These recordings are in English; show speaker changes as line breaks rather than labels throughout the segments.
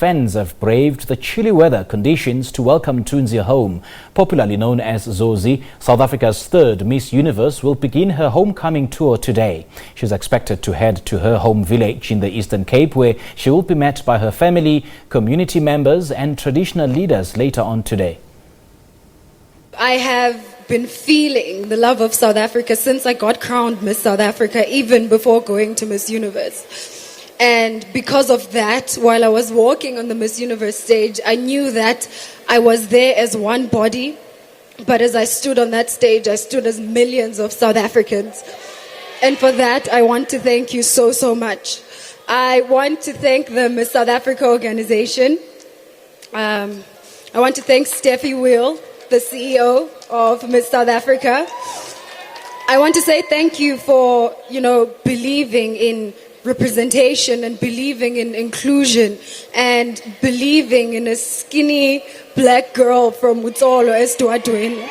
fans have braved the chilly weather conditions to welcome Tunzi home. Popularly known as Zozi, South Africa's third Miss Universe will begin her homecoming tour today. She's expected to head to her home village in the Eastern Cape, where she will be met by her family, community members and traditional leaders later on today.
I have been feeling the love of South Africa since I got crowned Miss South Africa, even before going to Miss Universe. And because of that, while I was walking on the Miss Universe stage, I knew that I was there as one body. But as I stood on that stage, I stood as millions of South Africans. And for that, I want to thank you so, so much. I want to thank the Miss South Africa organization. I want to thank Steffi Wheel, the CEO of Miss South Africa. I want to say thank you for, believing in representation and believing in inclusion and believing in a skinny black girl from Utsolo Estuadweni.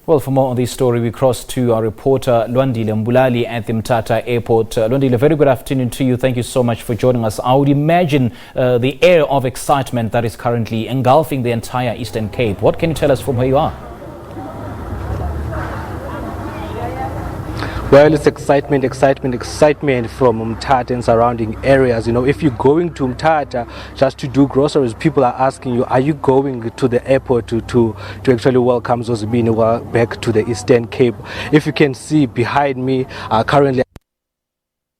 Well, for more on this story, we cross to our reporter Lwandile Mbulali at the Mthatha Airport. Lwandile, very good afternoon to you. Thank you so much for joining us. I would imagine the air of excitement that is currently engulfing the entire Eastern Cape. What can you tell us from where you are?
Well, it's excitement from Mthatha and surrounding areas. If you're going to Mthatha just to do groceries, people are asking you, are you going to the airport to actually welcome Zozibini back to the Eastern Cape? If you can see behind me, currently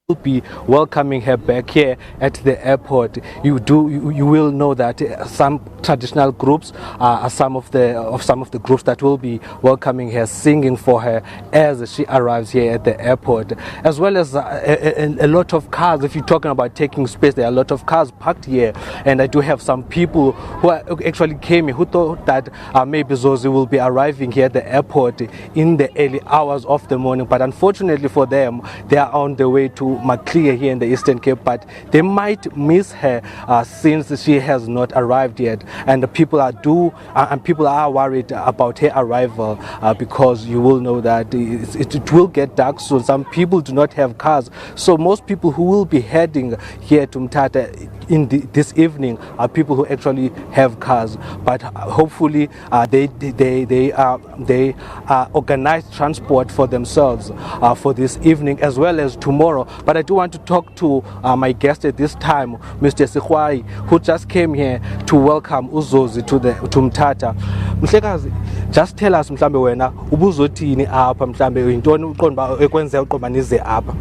will be welcoming her back here at the airport. You will know that some traditional groups are some of the groups that will be welcoming her, singing for her as she arrives here at the airport, as well as a lot of cars. If you're talking about taking space, there are a lot of cars parked here, and I do have some people who actually came here who thought that maybe Zozi will be arriving here at the airport in the early hours of the morning, but unfortunately for them, they are on the way to Maclear here in the Eastern Cape, but they might miss her since she has not arrived yet, and people are worried about her arrival because you will know that it will get dark soon. Some people do not have cars, so most people who will be heading here to Mthatha in this evening are people who actually have cars, but hopefully they organize transport for themselves for this evening as well as tomorrow. But I do want to talk to my guest at this time, Mr. Sikhwai, who just came here to welcome Zozi to Mthatha. Mhlekazi, just tell us mhlambe wena ubuzothini apha, mhlambe intoni uqonda ekwenza uqoba nize apha.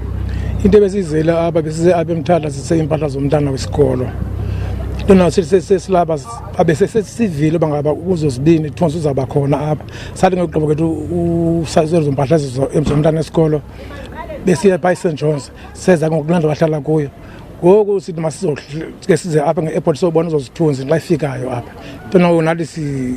Into besizela apha besize apha eMthatha sise impahla zomntana wesikolo. Lona sesilaba abesesivile bangaba uZozibini Tunzi uzaba khona apha. Sathi ngokuqobo kwethu usazelo zompahla zomntana wesikolo. Besiya by St John's seza ngokulanda bahlala kuyo. Ngoku sithi masizoke size apha ngeairport sobona uZozithunzi xa ifikayo apha. Ntona nathi si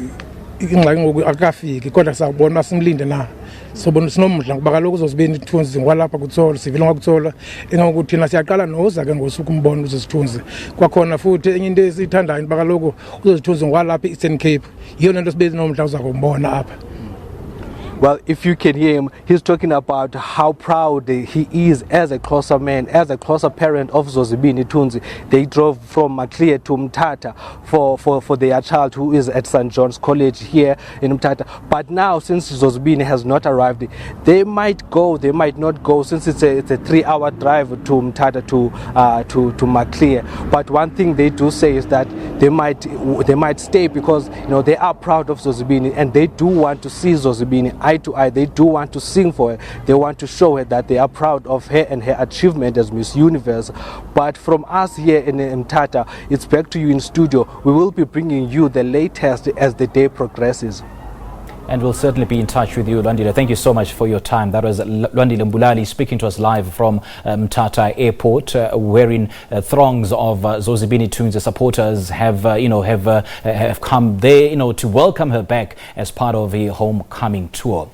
ingxaki ngoku akafiki kodwa sawubona masimlinde na. Sobona sinomdla ngoba kaloku uZozibini Tunzi ngwalapha kuTsolo sivile ngakuTsolo engoku thina siyaqala noza ke ngosuku umbona uZozithunzi. Kwakhona futhi enye into esithandayo ngoba kaloku uZozithunzi ngwalapha eEastern Cape. Yiyona into sibe nomdla uza kumbona apha.
Well, if you can hear him, he's talking about how proud he is as a closer man, as a closer parent of Zozibini Tunzi. They drove from Maclear to Mthatha for their child who is at St. John's College here in Mthatha. But now, since Zozibini has not arrived, they might go, they might not go, since it's a 3-hour drive to Mthatha to Maclear. But one thing they do say is that they might stay because they are proud of Zozibini and they do want to see Zozibini eye to eye. They do want to sing for her. They want to show her that they are proud of her and her achievement as Miss Universe. But from us here in Mthatha, it's back to you in studio. We will be bringing you the latest as the day progresses.
And we'll certainly be in touch with you, Lwandile. Thank you so much for your time. That was Lwandile Mbulali speaking to us live from Mthatha Airport, wherein throngs of Zozibini Tunzi supporters have come there, to welcome her back as part of a homecoming tour.